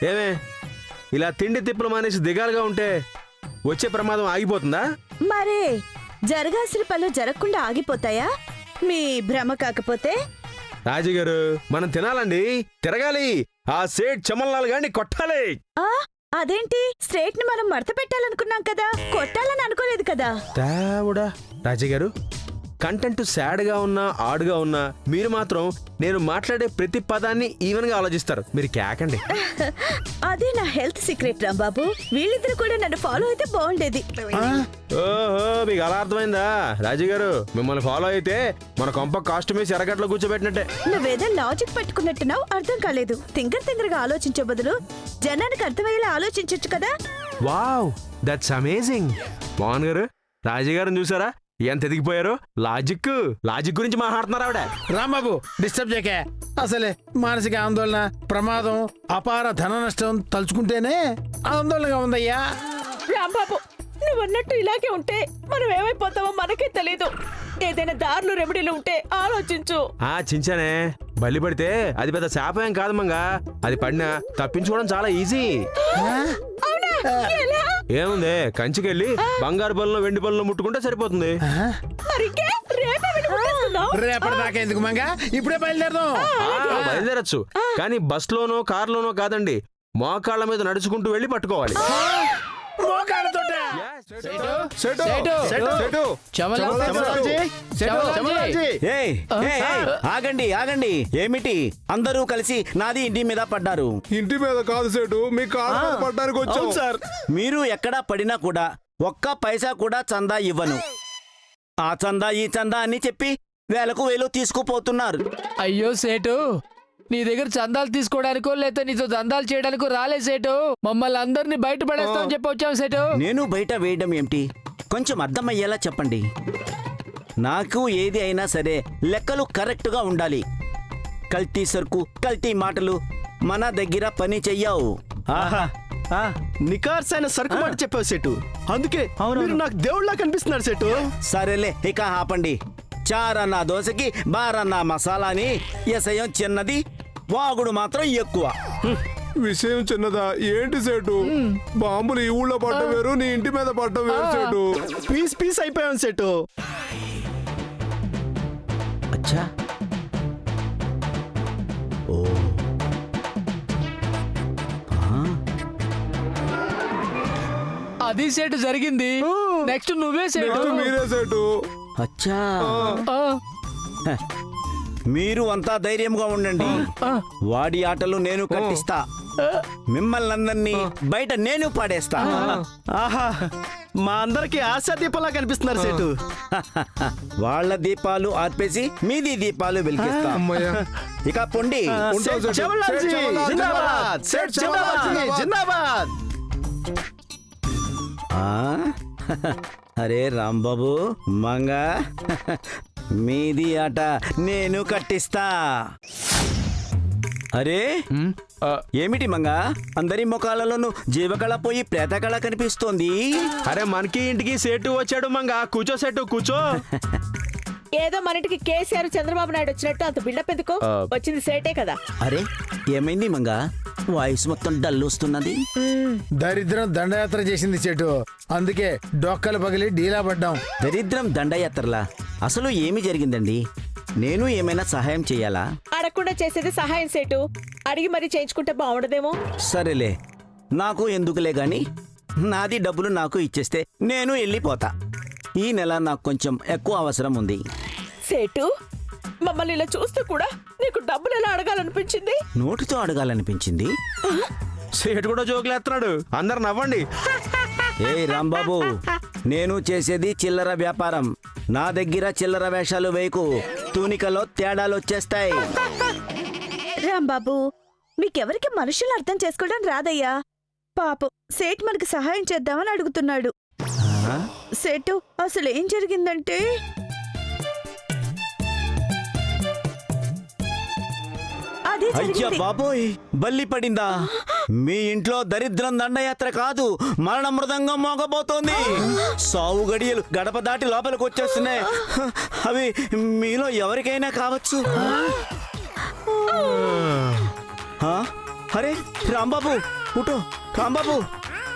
ఏమే ఇలా తిండి తిప్పులు మానేసి దిగాలుగా ఉంటే వచ్చే ప్రమాదం ఆగిపోతుందా? మరే జరగాల్సిన పనులు జరగకుండా ఆగిపోతాయా? మీ భ్రమ కాకపోతే. రాజుగారు మనం తినాలండి, తిరగాలి, ఆ సేట్ చమల్లాల్ గాని కొట్టాలి. అదేంటి, స్ట్రేట్ ని మనం మడత పెట్టాలనుకున్నాం కదా, కొట్టాలని అనుకోలేదు కదా. దేవుడా రాజుగారు, కంటెంట్ సాడ్ గా ఉన్నా ఆడుగా ఉన్నా మీరు మాత్రం నేను మాట్లాడే ప్రతి పదాన్ని ఈవెన్ గా ఆలోచిస్తారు. మీరు కేకండి. అదే నా హెల్త్ సీక్రెట్ రాంబాబు. వీళ్ళిద్దరు కూడా నన్ను ఫాలో అయితే బాగుండేది. ఓహో, మీకు అలా అర్థమైందా? రాజుగారు మిమ్మల్ని ఫాలో అయితే మన కొంప కాస్ట్యూమ్ వేసి ఎరగట్లో కూర్చోబెట్టినట్టే. నువ్వేదో లాజిక్ పట్టుకున్నట్టున్నావు, అర్థం కాలేదు. తింగరగా ఆలోచించే బదులు జనానికి అర్థమయ్యేలా ఆలోచించొచ్చు కదా. Wow, that's amazing. మోహన్ గారు, రాజుగారిని చూసారా ఎంత ఎదిగిపోయారు? లాజిక్ గురించి మాట్లాడుతున్నారు ఆవిడ. రాంబాబు డిస్టర్బ్ చేయకే. అసలే మానసిక ఆందోళన, ప్రమాదం, అపార ధన నష్టం తలుచుకుంటేనే ఆందోళనగా ఉందయ్యా. రాంబాబు, నువ్వు అన్నట్టు ఇలాగే ఉంటే మనం ఏమైపోతావో మనకే తెలీదు. ఏదైనా దారులు రెమెడీలు ఉంటే ఆలోచించు. చించానే, బలి పడితే అది పెద్ద శాపం కాదు మంగా. అది పడినా తప్పించుకోవడం చాలా ఈజీ. ఏముంది, కంచికెళ్ళి బంగారు బల్లో వెండి బల్లో ముట్టుకుంటే సరిపోతుంది. రేపటిదాకా ఎందుకు మంగా, ఇప్పుడే బయలుదేరదాం. బయలుదేరచ్చు, కానీ బస్ లోనో కార్ లోనో కాదండి, మోకాళ్ళ మీద నడుచుకుంటూ వెళ్ళి పట్టుకోవాలి. ఆగండి ఆగండి, ఏమిటి అందరూ కలిసి నాది ఇంటి మీద పడ్డారు? ఇంటి మీద కాదు సేటు, మీ కాళ్ళ మీద పడ్డానికి వచ్చాం సార్. మీరు ఎక్కడా పడినా కూడా ఒక్క పైసా కూడా చందా ఇవ్వను. ఆ చందా ఈ చందా అని చెప్పి వేలకు వేలు తీసుకుపోతున్నారు. అయ్యో సేటు, నీ దగ్గర చందాలు తీసుకోవడానికో లేకపోతే నీతో దందాలు చేయడానికో రాలే సేటు. మమ్మల్ని అందరినీ బయట పడేస్తామని చెప్పి వచ్చాం సేటు. నేను బయట వేయడం ఏమిటి, కొంచెం అర్థమయ్యేలా చెప్పండి. నాకు ఏది అయినా సరే లెక్కలు కరెక్ట్గా ఉండాలి. కల్తీ సరుకు, కల్తీ మాటలు మన దగ్గర పని చెయ్యవు. నికార్సైన సరుకు మాట చెప్పావు సెటు, అందుకే మీరు నాకు దేవుళ్ళ కనిపిస్తున్నారు సెటు. సరేలే, ఇక ఆపండి. చారన్నా దోశకి బారన్నా మసాలాని ఎసయం చిన్నది, వాగుడు మాత్రం ఎక్కువ. విషయం చిన్నదా ఏంటి సేటు? బాంబులు ఈ ఊళ్ళో పడ్డం వేరు, నీ ఇంటి మీద పడ్డం వేరు సేటు. పీస్ పీస్ అయిపోయాం సెటు. అచ్చా, ఓ అది సేటు జరిగింది. నెక్స్ట్ నువ్వే సేటు. మీరే సేటు. అచ్చా, మీరు అంతా ధైర్యంగా ఉండండి. వాడి ఆటలు నేను కట్టిస్తా. మిమ్మల్ని అందరినీ బయట నేను పాడేస్తా. ఆహా, మా అందరికి ఆశా దీపంలా కనిపిస్తున్నారు సెటు. వాళ్ళ దీపాలు ఆర్పేసి మీది దీపాలు వెలిగిస్తా. ఇక పొండి. అరే రాంబాబు, మంగా మీది ఆట నేను కట్టిస్తా. అరే ఏమిటి మంగా, అందరి ముఖాలలోనూ జీవకళ పోయి ప్రేతకళ కనిపిస్తోంది. అరే మనకి ఇంటికి సేటు వచ్చాడు మంగా. కూర్చో సేటు, కూర్చో. ఏదో మన ఇంటికి కేసీఆర్ చంద్రబాబు నాయుడు వచ్చినట్టు అంత బిల్డప్ ఎందుకు? వచ్చింది సేటే కదా. అరే ఏమైంది మంగా, వాయిస్ మొత్తం డల్ వస్తున్నది. దరిద్రం దండయాత్ర చేసింది చెట్టు, అందుకే డొక్కలు పగిలి డీలా పడ్డాం. దరిద్రం దండయాత్రలా? అసలు ఏమి జరిగిందండి? నేను ఏమైనా సహాయం చేయాలా? అడగకుండా చేసేది సహాయం సేటు, అడిగి మరీ చేయించుకుంటే బాగుండదేమో. సరేలే, నాకు ఎందుకులే గాని నాది డబ్బులు నాకు ఇచ్చేస్తే నేను వెళ్ళిపోతా. ఈ నెల నాకు కొంచెం ఎక్కువ అవసరం ఉంది. సేటు, మమ్మల్ని ఇలా చూస్తూ కూడా నీకు డబ్బులు ఎలా అడగాలనిపించింది? నోటితో అడగాలనిపించింది. సేటు కూడా జోకులేస్తున్నాడు, అందరు నవ్వండి. ఏ రాంబాబు, నేను చేసేది చిల్లర వ్యాపారం. నా దగ్గర చిల్లర వేషాలు వేయకు, తూనికలో తేడాలు వచ్చేస్తాయి. రాంబాబు, మీకెవరికి మనుషులు అర్థం చేసుకోవడం రాదయ్యా. పాపం సేట్ మనకి సహాయం చేద్దామని అడుగుతున్నాడు. సేటు, అసలు ఏం జరిగిందంటే అదే అయ్యా జరిగింది. బాబోయ్, బల్లి పడిందా? మీ ఇంట్లో దరిద్రం దండయాత్ర కాదు, మరణ మృదంగం మోగబోతోంది. సావు గడియలు గడప దాటి లోపలికి వచ్చేస్తున్నాయి. అవి మీలో ఎవరికైనా కావచ్చు. ఆ? అరే రాంబాబు ఉఠో, రాంబాబు.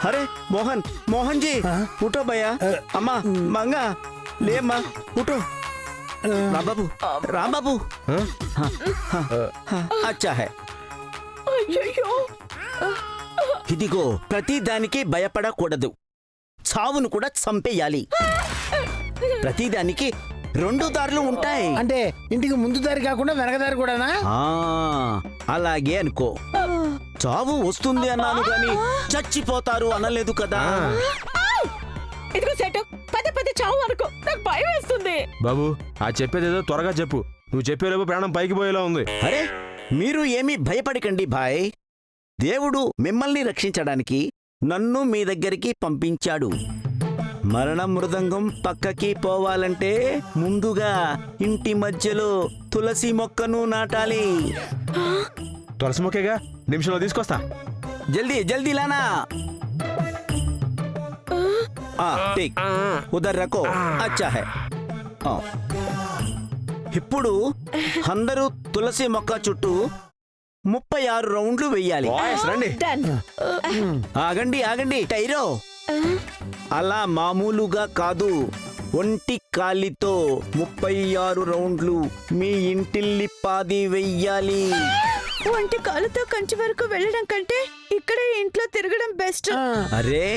అరే మోహన్ జీ ఉఠో భయ్యా. అమ్మా మంగా లేమ్మా, ఉఠో. రాంబాబు అచ్చా హై. అయ్యయ్యో. ఇదిగో, ప్రతి దానికి భయపడకూడదు, చావును కూడా చంపేయాలి. ప్రతిదానికి 2 దారులు ఉంటాయి. అంటే ఇంటికి ముందు దారి కాకుండా వెనక దారి కూడానా? ఆ, అలాగే అనుకో. చావు వస్తుంది అన్నాను గాని చచ్చిపోతారు అనలేదు కదా. ఇదిగో సెట్, పదే పదే చావు అనుకో, నాకు భయం వేస్తుంది. బాబు ఆ చెప్పేదేదో త్వరగా చెప్పు. నువ్వు చెప్పేలోపు ప్రాణం పైకి పోయేలా ఉంది. అరే మీరు ఏమీ భయపడకండి భాయ్. దేవుడు మిమ్మల్ని రక్షించడానికి నన్ను మీ దగ్గరికి పంపించాడు. మరణ మృదంగం పక్కకి పోవాలంటే ముందుగా ఇంటి మధ్యలో తులసి మొక్కను నాటాలి. తులసి మొక్కేగా, నిమిషంలో తీసుకొస్తా. జల్దీ జల్దీ లానా. ఠీక్, ఉదర్ రకో. అచ్చా హై. ఇప్పుడు అందరూ తులసి మొక్క చుట్టూ 36 రౌండ్లు వెయ్యాలి. బాయ్స్ రండి. డన్. ఆగండి టైరో. అలా మామూలుగా కాదు, ఒంటి కాలితో 36 రౌండ్లు మీ ఇంటిల్లి పాది వెయ్యాలి. ఒంటి కాలుతో కంచి వరకు వెళ్ళడం కంటే ఇక్కడే ఇంట్లో తిరగడం బెస్ట్. అరే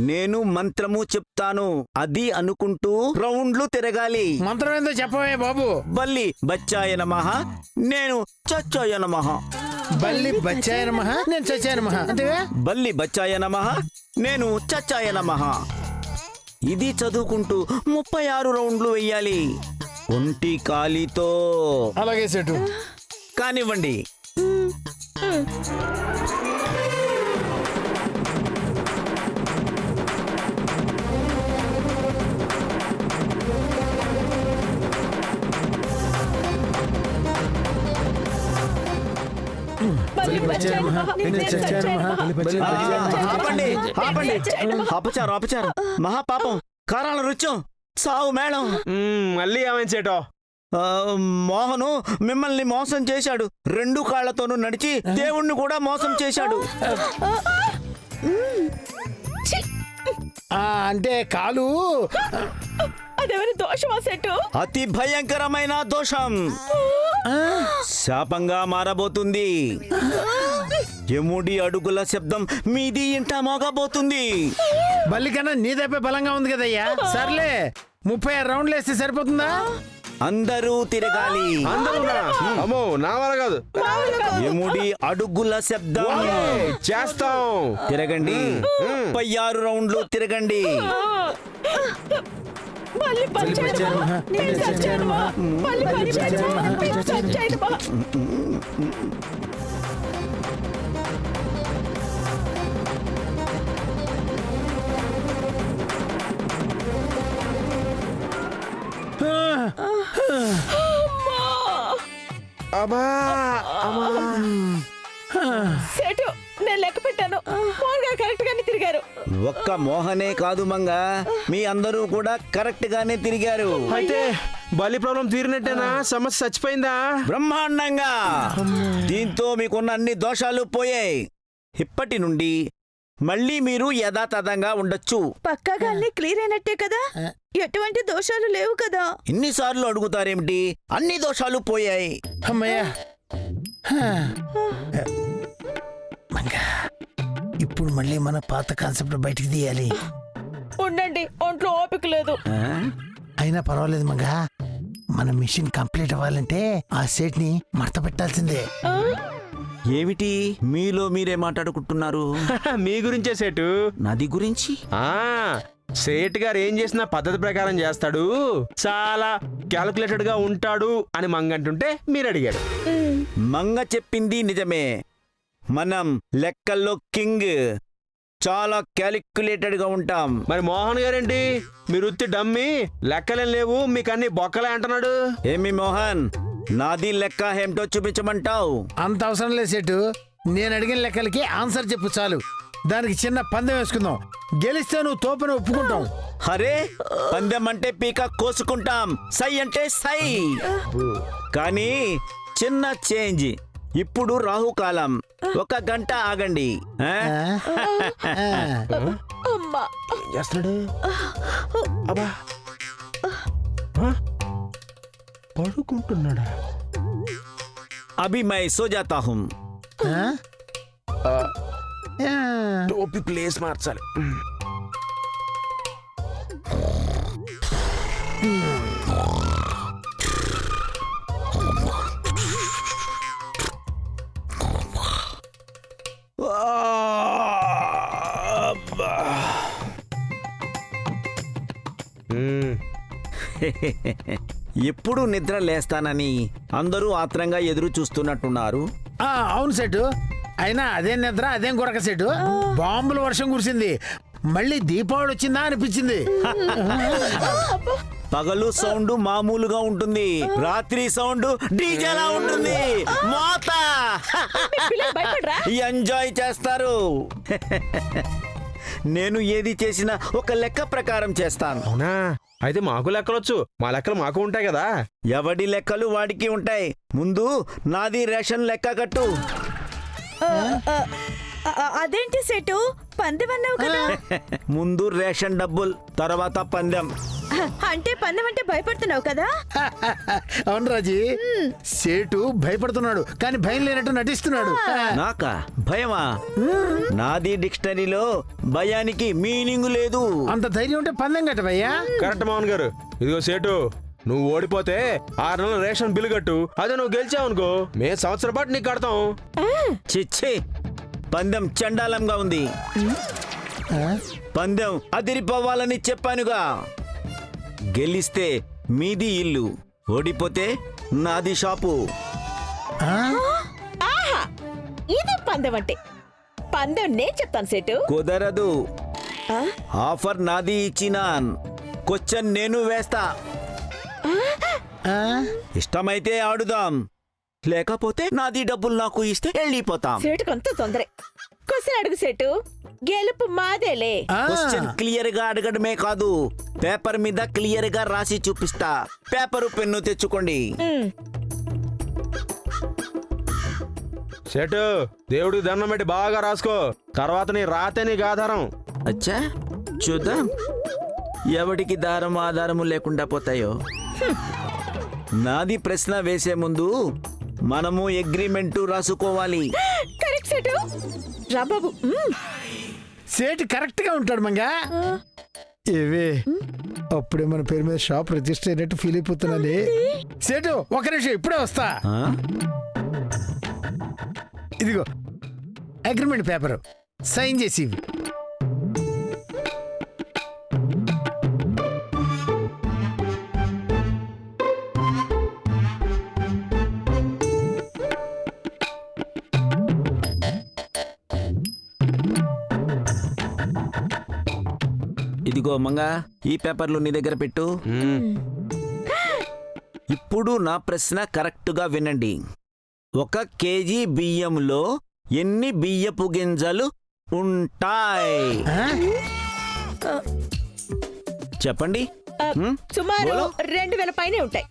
నేను మంత్రము చెప్తాను, అది అనుకుంటూ రౌండ్లు తిరగాలి. మంత్రం ఏందో చెప్పవే బాబు. బల్లి బచ్చాయ నమః, నేను చచ్చాయ నమః. బల్లి బచ్చాయ నమః, నేను చచ్చాయ నమః. అంతేగా? బల్లి బచ్చాయ నమః, నేను చచ్చాయ నమః. ఇది చదువుకుంటూ 36 రౌండ్లు వెయ్యాలి ఒంటి కాలితో. అలాగే సెటు. కానివ్వండి. బల్లి బచ్చాయి నమః, నిన్నే చచ్చాయి నమః. ఆపండి. అపచారం మహాపాపం, కారాల రుచం, సావు మేళం. మళ్ళీ ఏమైంది సేటో? మోహను మిమ్మల్ని మోసం చేశాడు. 2 కాళ్లతోనూ నడిచి దేవుణ్ణి కూడా మోసం చేశాడు. అంటే కాలు అదేమైనా దోషమా సెట్టు? అతి భయంకరమైన దోషం, శాపంగా మారబోతుంది. యముడి అడుగుల శబ్దం మీది ఇంట మోగబోతుంది. బల్లి కన్నా నీ దెబ్బ బలంగా ఉంది కదయ్యా. సర్లే 36 రౌండ్లు వేస్తే సరిపోతుందా? అందరూ తిరగాలి. అందరూనా? అమ్మో నా వల్ల కాదు. యముడి అడుగుల శబ్దం. చేస్తాం. తిరగండి, 36 రౌండ్లు తిరగండి. బల్లి బచ్చాయి నమః, నిన్నే చచ్చాయి నమః. బల్లి బచ్చాయి నమః, నిన్నే చచ్చాయి నమః. అబ్బా సెటు, నేను లెక్క పెట్టాను. మోహన్ గారు కరెక్ట్ గానే తిరిగారు. ఒక్క మోహనే కాదు మంగా, మీ అందరూ కూడా కరెక్ట్ గానే తిరిగారు. అయితే బలి ప్రాబ్లం తీరినట్టేనా? సమస్య చచ్చిపోయిందా? బ్రహ్మాండంగా. దీంతో మీకున్న అన్ని దోషాలు పోయాయి. ఇప్పటి నుండి మళ్ళీ మీరు యథాతథంగా ఉండొచ్చు. పక్కాగా అన్ని క్లియర్ అయినట్టే కదా? ఎటువంటి దోషాలు లేవు కదా? ఇన్నిసార్లు అడుగుతారేమిటి? అన్ని దోషాలు పోయాయి. అమ్మయ్యా. మంగా, ఇప్పుడు మళ్ళీ మన పాత కాన్సెప్ట్ బయటికి తీయాలి. ఉండండి, ఒంట్లో ఓపిక లేదు. అయినా పర్వాలేదు మంగా, మన మిషన్ కంప్లీట్ అవ్వాలంటే ఆ సెట్ ని మడత పెట్టాల్సిందే. ఏమిటి మీలో మీరే మాట్లాడుకుంటున్నారు? మీ గురించే సేటు. నది గురించి? సేట్ గారు ఏం చేసినా పద్ధతి ప్రకారం చేస్తాడు, చాలా క్యాలిక్యులేటెడ్ గా ఉంటాడు అని మంగంటుంటే మీరు అడిగారు. మంగ చెప్పింది నిజమే. మనం లెక్కల్లో కింగ్, చాలా క్యాలిక్యులేటెడ్ గా ఉంటాం. మరి మోహన్ గారేంటి, మీరు ఉత్తి డమ్మి, లెక్కలేం లేవు, మీకు అన్ని బొక్కలే అంటున్నాడు. ఏమి మోహన్, నాది లెక్క ఏమిటో చూపించమంటావు? అంత అవసరం లేదు సెటు. నేను అడిగిన లెక్కలకి ఆన్సర్ చెప్పు చాలు. దానికి చిన్న పందెం వేసుకుందాం. గెలిస్తే నువ్వు తోపని ఒప్పుకుంటాం. అరే, పందెం అంటే పీక కోసుకుంటాం, సై అంటే సై. కానీ చిన్న చేంజ్. ఇప్పుడు రాహుకాలం, 1 గంట ఆగండి. ఆ? అమ్మా ఏం చేస్తున్నాడు? అబ్బా ఆ? పడుకుంటున్నాడా? అభి మై సో జాతా హూం. టోపీ ప్లేస్ మార్చాలి. ఎప్పుడు నిద్ర లేస్తానని అందరూ ఆత్రంగా ఎదురు చూస్తున్నట్టున్నారు. అవును సెటు. అయినా అదేం నిద్ర, అదేం కొరక సెటు. బాంబుల వర్షం కురిసింది. మళ్ళీ దీపావళి వచ్చిందా అనిపించింది. పగలు సౌండ్ మామూలుగా ఉంటుంది, రాత్రి సౌండ్ డీజేలా ఉంటుంది. మోత పిల్లలు భయపడరా? ఎంజాయ్ చేస్తారు. నేను ఏది చేసినా ఒక లెక్క ప్రకారం చేస్తాను. అవునా? అయితే మాకు లెక్కలొచ్చు. మా లెక్కలు మాకు ఉంటాయి కదా. ఎవడి లెక్కలు వాడికి ఉంటాయి. ముందు నాది రేషన్ లెక్క కట్టు. అదేంటి సెటు, పందెం అన్నావు కదా? ముందు రేషన్ డబ్బులు, తర్వాత పందెం. అంటే పందెం అంటే భయపడుతున్నావు కదా? అవును రాజీ. సేటు భయపడుతున్నాడు, కానీ భయం లేనట్టు నటిస్తున్నాడు. నాకా భయమా? నాది డిక్షనరీలో భయానికి మీనింగ్ లేదు. అంత ధైర్యం ఉంటే పందెం కట్టవయ్యా. కరెక్ట్ మోహన్ గారు. ఇదిగో సేటు, నువ్వు ఓడిపోతే 6 నెలల రేషన్ బిల్లు కట్టు. అదే నువ్వు గెలిచావు అనుకో, మే సంవత్సరం పాటు నీకు కడతాం. చిచ్చి, పందెం చండాలంగా ఉంది. పందెం అదిరిపోవాలని చెప్పానుగా. గెలిస్తే మీది ఇల్లు, ఓడిపోతే నాది షాపు. ఆహా, ఇది పందెం అంటే. పందెం నేను చెప్తాను సెటు. కుదరదు. ఆఫర్ నాది ఇచ్చినాన్, క్వశ్చన్ నేను వేస్తా. ఇష్టమైతే ఆడుదాం, లేకపోతే నాది డబ్బులు నాకు ఇస్తే వెళ్ళిపోతాం. సెటుకు అంత తొందరే. క్వశ్చన్ అడుగు సెటు, గెలుపు మాదేలే. క్వశ్చన్ క్లియర్ గా అడగడమే కాదు, పేపర్ మీద క్లియర్ గా రాసి చూపిస్తా. పేపరు పెన్ను తెచ్చుకోండి. సేటు, దేవుడికి దండం పెట్టి బాగా రాసుకో. తర్వాత నీ రాతే నీకు ఆధారం. అచ్చా, చూద్దాం ఎవడికి దారం ఆధారము లేకుండా పోతాయో. నాది ప్రశ్న వేసే ముందు మనము అగ్రిమెంట్ రాసుకోవాలి. Correct set. రా బాబు. సేటు కరెక్ట్ గా ఉంటాడు మంగా. ఏవే, అప్పుడే మన పేరు మీద షాప్ రిజిస్టర్ అయినట్టు ఫీల్ అయిపోతున్నాను. సేటు, 1 నిమిషం, ఇప్పుడే వస్తా. ఆ? ఇదిగో అగ్రిమెంట్ పేపర్, సైన్ చేసి ఇవ్వు. ఇదిగో మంగా, ఈ పేపర్లు నీ దగ్గర పెట్టు. ఇప్పుడు నా ప్రశ్న కరెక్ట్గా వినండి. 1 కేజీ బియ్యంలో ఎన్ని బియ్యపు గింజలు ఉంటాయి? చెప్పండి. సుమారు బోలో. 2000 పైనే ఉంటాయి.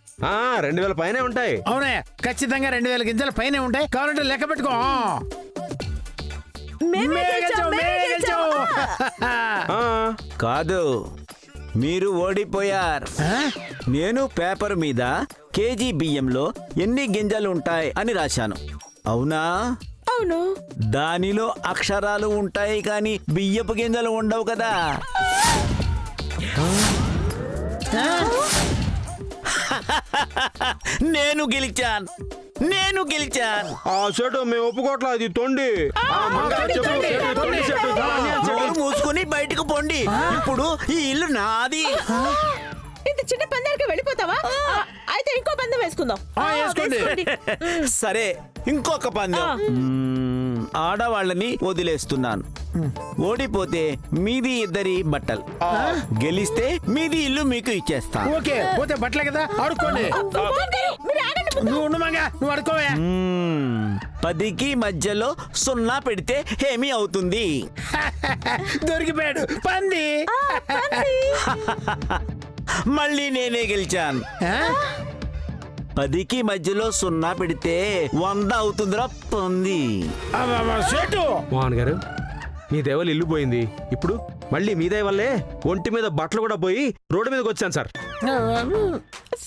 2000 పైనే ఉంటాయి. అవునే, ఖచ్చితంగా 2000 గింజల పైనే ఉంటాయి. కావాలంటే లెక్క పెట్టుకో. మేమే గెలిచాం, మేమే గెలిచాం. ఆ, కాదు, మీరు ఓడిపోయారు. నేను పేపర్ మీద కేజీ బియ్యంలో ఎన్ని గింజలు ఉంటాయి అని రాశాను, అవునా? అవును. దానిలో అక్షరాలు ఉంటాయి కానీ బియ్యపు గింజలు ఉండవు కదా. నేను గెలిచాను. సేటు, మేము ఒప్పుకోవట్లా. అది తొండి. మంగా చెప్పు. సేటు, తొండి సేటు. నోరు మూసుకుని బయటకు పోండి. ఇప్పుడు ఈ ఇల్లు నాది. ఇంత చిన్న పందానికి వెళ్ళిపోతావా? అయితే ఇంకో పందెం వేసుకుందాం. వేసుకోండి. సరే, ఇంకొక పందెం. ఆడవాళ్ళని వదిలేస్తున్నాను. ఓడిపోతే మీది ఇద్దరి బట్టలు, గెలిస్తే మీది ఇల్లు మీకు ఇచ్చేస్తాను. ఓకే, పోతే బట్టలే కదా, ఆడుకోండి. మీరు ఆగండి నువ్వు ఉండు మంగా, నువ్వు అడుకోవే. 10కి మధ్యలో 0 పెడితే ఏమి అవుతుంది? దొరికిపోయాడు పంది. మళ్ళీ నేనే గెలిచాను. ఆ? 10కి మధ్యలో 0 పెడితే 100 అవుతుందిరా పొంది. అబ్బబ్బా, సేటు మోహన్ గారు మీ దయవల్ల ఇల్లు పోయింది. ఇప్పుడు మళ్ళీ మీ దయ వల్లే ఒంటి మీద బట్టలు కూడా పోయి రోడ్డు మీదకి వచ్చాను సార్.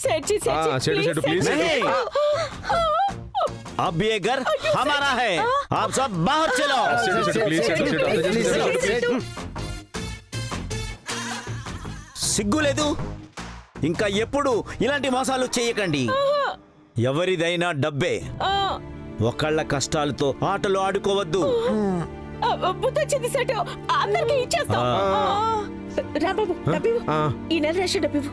सेठ जी सेठ प्लीज नहीं, अब ये घर हमारा है, आप सब बाहर चलो. సిగ్గు లేదు? ఇంకా ఎప్పుడు ఇలాంటి మోసాలు చేయకండి. ఎవరిదైనా డబ్బే. ఒకళ్ళ కష్టాలతో ఆటలు ఆడుకోవద్దు. బుద్ధొచ్చింది సెట్, అందరికి ఇచ్చేస్తాం. రాంబాబు డబ్బివు, ఈ నెల రేషన్ డబ్బివు.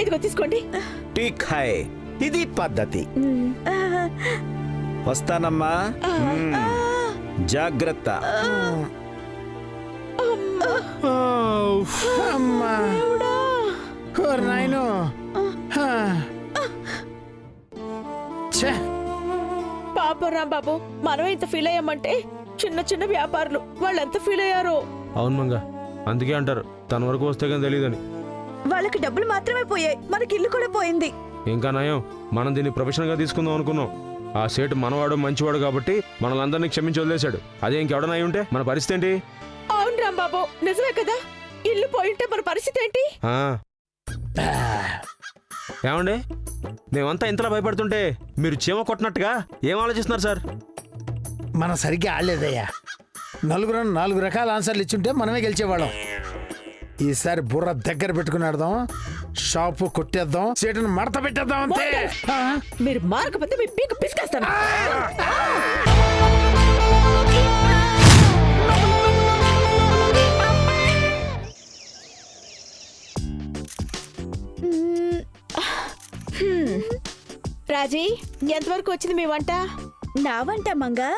ఇదిగో తీసుకోండి. ఠీక్ హై, ఇది పద్ధతి. వస్తానమ్మా, జాగ్రత్త. అమ్మా ఓరి నాయనో. ఛే, పాపం రాంబాబు, మనం ఇంత ఫీల్ అయ్యామంటే చిన్న చిన్న వ్యాపారులు వాళ్ళు ఎంత ఫీల్ అయ్యారో. అవును మంగ, అందుకే అంటారు తన వరకు వస్తే కానీ తెలియదని. వాళ్ళకి డబ్బులు మాత్రమే పోయాయి, మనకి ఇల్లు కూడా పోయింది. ఇంకా నయం, మనం దీన్ని ప్రొఫెషనల్ గా తీసుకుందాం అనుకున్నాం. ఆ సేటు మనవాడు మంచివాడు కాబట్టి మనల్ని అందరినీ క్షమించి వదిలేశాడు. అదే ఇంకెవడన్నా అయి ఉంటే మన పరిస్థితి ఏంటి? అవును రాంబాబు, నిజమే కదా. ఇల్లు పోయింటే మన పరిస్థితి ఏంటి? ఏమండి, మేమంతా ఇంతలా భయపడుతుంటే మీరు చీమ కొట్టినట్టుగా ఏం ఆలోచిస్తున్నారు సార్? మనం సరిగ్గా ఆడలేదయ్యా. 4 రకాల ఆన్సర్లు ఇచ్చుంటే మనమే గెలిచేవాళ్ళం. ఈసారి బుర్ర దగ్గర పెట్టుకుని ఆడదాం, షాపు కొట్టేద్దాం, సీటును మడత పెట్టేద్దాం అంతే. మీరు మార్కపోతే మీ పీక పిసికేస్తాను. రాజీ, ఎంతవరకు వచ్చింది మీ వంట? నా వంట మంగా,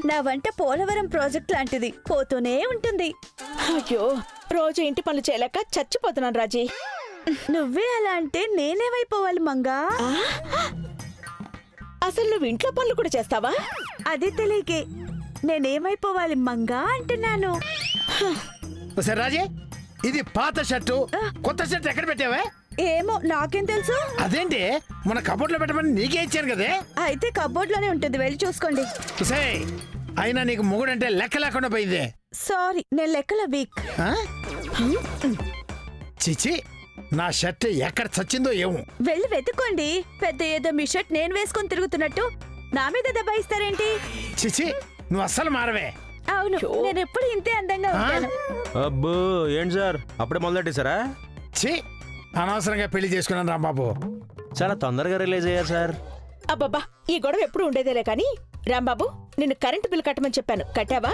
నా వంట పోలవరం ప్రాజెక్ట్ లాంటిది, పోతూనే ఉంటుంది. అయ్యో, రోజు ఇంటి పనులు చేయలేక చచ్చిపోతున్నాను రాజీ. నువ్వే అలా అంటే నేనేమైపోవాలి మంగా? అసలు నువ్వు ఇంట్లో పనులు కూడా చేస్తావా? అది తెలియకే నేనేమైపోవాలి మంగా అంటున్నాను. సరే రాజే, ఇది పాత షర్టు, కొత్త షర్ట్ ఎక్కడ పెట్టావే? ఏమో నాకేం తెలుసు. అదేంటి, మన కబోర్డ్ లో పెట్టమని నీకే ఇచ్చాను కదే. అయితే కబోర్డ్ లోనే ఉంటుంది, వెళ్ళి చూసుకోండి. సే, అయినా నీకు మొగుడంటే లెక్క లేకుండా పోయిందే. సారీ, నేను లెక్కల వీక్. ఆ? చిచి, నా షర్ట్ ఎక్కడ చచ్చిందో ఏమో. వెళ్ళి వెతుక్కోండి. పెద్ద ఏదో మీ షర్ట్ నేను వేసుకొని తిరుగుతున్నట్టు నా మీద దబాయిస్తారేంటి? చిచి, నువ్వు అస్సలు మారవే. అవును, నేను ఎప్పుడు ఇంతే అందంగా ఉంటాను. అబ్బో, ఏంటి సార్ అప్పుడే మొదలెట్టేశారా? చి, అనవసరంగా పెళ్లి చేసుకున్నాను రాంబాబు. చాలా తొందరగా రిలీజ్ అయ్యారు సార్. అబ్బబ్బా, ఈ గొడవ ఎప్పుడు ఉండేదేలే కానీ. రాంబాబు, నిన్ను కరెంటు బిల్ కట్టమని చెప్పాను, కట్టావా?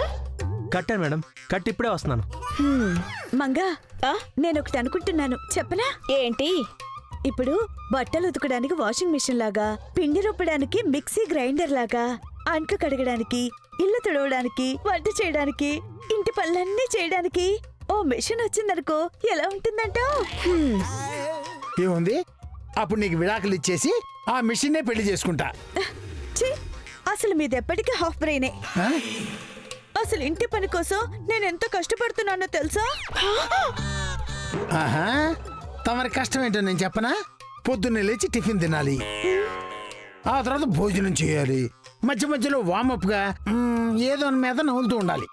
కట్టాను మేడం, కట్టి ఇప్పుడే వస్తున్నాను. మంగా, ఆ? నేను ఒకటి అనుకుంటున్నాను, చెప్పనా? ఏంటి? ఇప్పుడు బట్టలు ఉతకడానికి వాషింగ్ మిషన్ లాగా, పిండి రుబ్బడానికి మిక్సీ గ్రైండర్ లాగా, అంట్లు కడగడానికి, ఇల్లు తుడవడానికి, వంట చేయడానికి, ఇంటి పనులన్నీ చేయడానికి ఓ మిషన్ వచ్చిందనుకో, ఎలా ఉంటుందంటావ్? ఏముంది, అప్పుడు నీకు విడాకులు ఇచ్చేసి ఆ మిషన్నే పెళ్లి చేసుకుంటా. ఛీ, అసలు మీదెప్పటికీ హాఫ్ బ్రెయినే. ఆ? అసలు ఇంటి పని కోసం నేను ఎంత కష్టపడుతున్నానో తెలుసా? ఆహా, తమరి కష్టం ఏంటో నేను చెప్పనా? పొద్దున్నే లేచి టిఫిన్ తినాలి, ఆ తర్వాత భోజనం చేయాలి, మధ్య మధ్యలో వామప్గా ఏదో మీద నవ్వులుతూ ఉండాలి.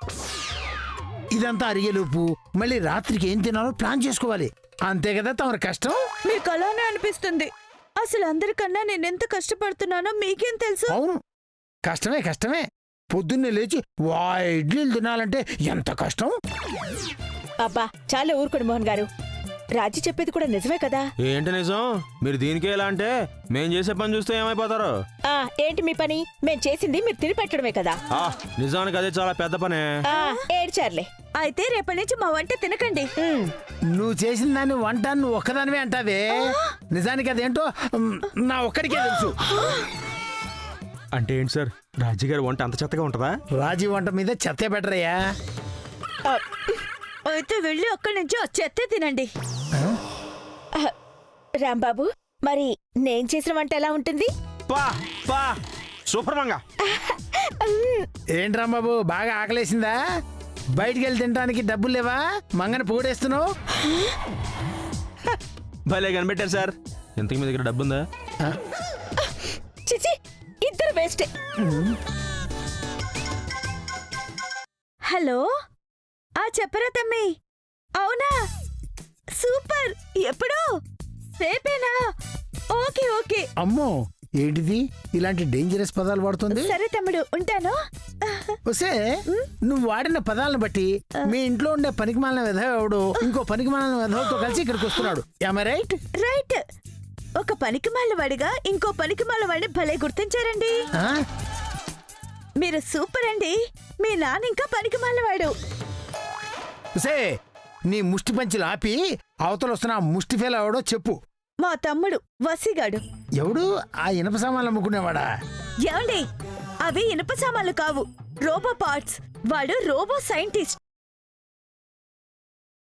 ఇదంతా అరిగేలోపు మళ్ళీ రాత్రికి ఏం తినాలో ప్లాన్ చేసుకోవాలి. అంతే కదా తమరి కష్టం? మీకు అలానే అనిపిస్తుంది. అసలు అందరికన్నా నేనెంత కష్టపడుతున్నానో మీకేం తెలుసు? అవును, కష్టమే కష్టమే. పొద్దున్నే లేచి ఇడ్లీలు తినాలంటే ఎంత కష్టం. అబ్బా, చాలా ఊరుకోండి మోహన్ గారు. రాజీ చెప్పేది కూడా నిజమే కదా. ఏంటి నిజం? మీరు దీనికే ఎలా అంటే మేం చేసే పని చూస్తే ఏమైపోతారు? ఏంటి మీ పని? మేం చేసింది మీరు తిని పెట్టడమే కదా. నిజానికి అదే చాలా పెద్ద పనే. ఏడ్చారులే. అయితే రేపటి నుంచి మా వంట తినకండి. నువ్వు చేసిన దాన్ని వంట నువ్వు ఒక్కదానివే అంటావే. నిజానికి అదేంటో నా ఒక్కడికే తెలుసు. అంటే ఏంటి సార్, రాజీ గారి వంట అంత చెత్తగా ఉంటుందా? రాజీ వంట మీద చెత్తే బెటరయ్యా. అయితే వెళ్ళి అక్కడి నుంచి ఆ చెత్తే తినండి. రాంబాబు, మరి నేను చేసిన వంట ఎలా ఉంటుంది? పా పా సూపర్ మంగా. ఏంట్రా బాబు బాగా ఆకలేసిందా? బయటికి వెళ్ళి తినడానికి డబ్బులు లేవా? మంగని పొగడేస్తున్నావు. భలే కనిపెట్టారు సార్. ఇంతకు మీ దగ్గర డబ్బుందా? చిచి, ఇద్దరు వేస్టే. హలో, చెప్పరా తమ్మి? అవునా, సూపర్. ఎప్పుడు? రేపేనా? Okay okay. అమ్మో ఏంటిది ఇలాంటి డేంజరస్ పదాలు వాడుతుంది? సరే తమ్ముడు, ఉంటాను. వస్తే నువ్వు వాడిన పదాలను బట్టి మీ ఇంట్లో ఉండే పనికిమాలిన విధవ ఎవడు ఇంకో పనికిమాలిన విధవతో కలిసి ఇక్కడికి వస్తున్నాడు. రైట్? రైట్. ఒక పనికిమాల వాడిగా ఇంకో పనికిమాల వాడిని భలే గుర్తించారండి. మీరు సూపర్ అండి. మీ నాన్న ఇంకా పనికిమాల వాడు. వస్తే నీ ముష్టి పంచులు ఆపి అవతల వస్తున్న ఆ ముష్టి ఫేల ఎవడో చెప్పు. మా తమ్ముడు వసిగాడు. ఎవడు? ఆ ఇనప సామాన్లు అమ్ముకునేవాడా? ఏమండి, అవి ఇనుప సామాన్లు కావు, రోబో పార్ట్స్. వాడు రోబో సైంటిస్ట్.